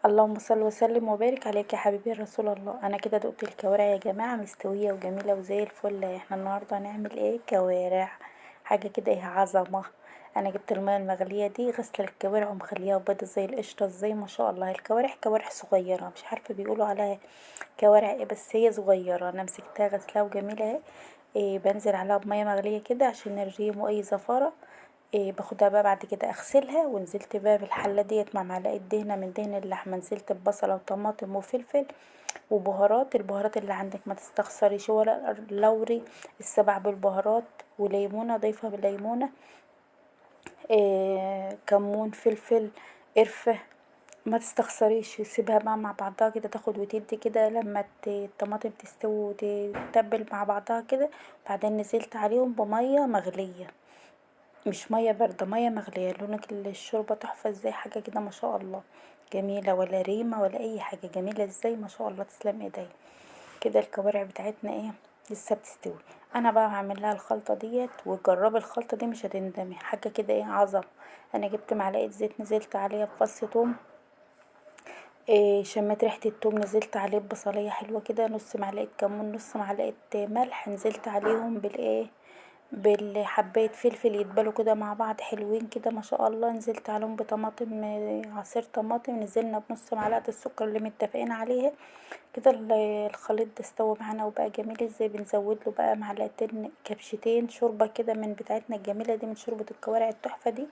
اللهم صل وسلم وبارك عليك يا حبيبي يا رسول الله. انا كده دقت الكوارع يا جماعه، مستويه وجميله وزي الفل. احنا النهارده هنعمل ايه؟ كوارع، حاجه كده ايه عظمه. انا جبت الميه المغليه دي، غسله الكوارع ومخليها بيضه زي القشطه، زي ما شاء الله. الكوارع كوارع صغيره، مش عارفه بيقولوا عليها كوارع ايه، بس هي صغيره. انا مسكتها غسلاها وجميله اهي. إيه، بنزل عليها بميه مغليه كده عشان الريم واي زفاره. إيه، باخدها بقى بعد كده اغسلها، ونزلت بقى بالحله ديت مع معلقه دهنه من دهن اللحمه، نزلت ببصله وطماطم وفلفل وبهارات. البهارات اللي عندك ما تستخسريش، ولا لوري السبع بالبهارات، وليمونه ضيفها بالليمونه. إيه، كمون، فلفل، قرفه. ما تستخسريش، سيبها بقى مع بعضها كده تاخد وتدي كده لما الطماطم تستوي وتتبل مع بعضها كده. بعدين نزلت عليهم بميه مغليه، مش ميه باردة، ميه مغلية. لونك الشوربة تحفة ازاي، حاجة كده ما شاء الله جميلة، ولا ريمة ولا اي حاجة، جميلة ازاي ما شاء الله، تسلم ايديا. كده الكوارع بتاعتنا ايه، لسه بتستوي. انا بقى هعمل لها الخلطة ديت، وجربي الخلطة دي مش هتندمي، حاجة كده ايه عظم. انا جبت معلقة زيت، نزلت عليها بفص توم. إيه، شميت ريحة التوم، نزلت عليه ببصلية حلوة كده، نص معلقة كمون، نص معلقة ملح. نزلت عليهم بالايه، بالحباية فلفل يتبالوا كده مع بعض حلوين كده ما شاء الله. نزلت عليهم بطماطم، عصير طماطم. نزلنا بنص معلقة السكر اللي متفقين عليها. كده الخليط ده استوى معانا وبقى جميل ازاي. بنزود له بقى معلقتين كبشتين شوربة كده من بتاعتنا الجميلة دي، من شوربة الكوارع التحفة دي.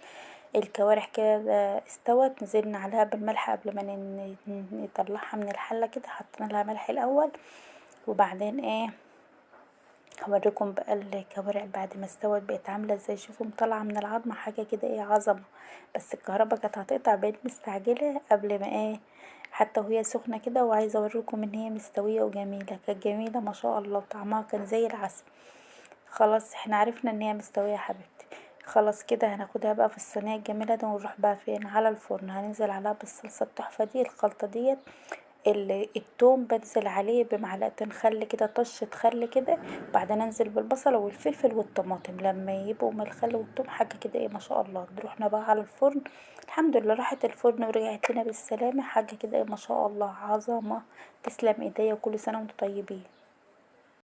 الكوارع كده استوت، نزلنا عليها بالملح قبل ما نطلعها من الحلة كده، حطينا لها ملح الأول. وبعدين ايه، هوريكم بقى الكوارع بعد ما استوت بقت عاملة ازاي. شوفوا طالعة من العظمة حاجة كده ايه عظمة. بس الكهرباء كانت هتقطع، بقيت مستعجلة قبل ما ايه، حتى وهي سخنة كده. وعايزة اوريكم ان هي مستوية وجميلة، كانت جميلة ما شاء الله، طعمها كان زي العسل. خلاص احنا عرفنا ان هي مستوية يا حبيبتي. خلاص كده هناخدها بقى في الصينية الجميلة دي، ونروح بقى فين، على الفرن. هننزل عليها بالصلصة التحفة دي، الخلطة ديت. التوم بنزل عليه بمعلقتين خل كده، طشة خل كده. بعدين انزل بالبصلة والفلفل والطماطم لما يبقوا من الخل والثوم، حاجة كده ايه ما شاء الله. نروحنا بقى على الفرن. الحمد لله راحت الفرن ورجعت لنا بالسلامة، حاجة كده ايه ما شاء الله عظمة. تسلم ايديا، وكل سنة وانتم طيبين.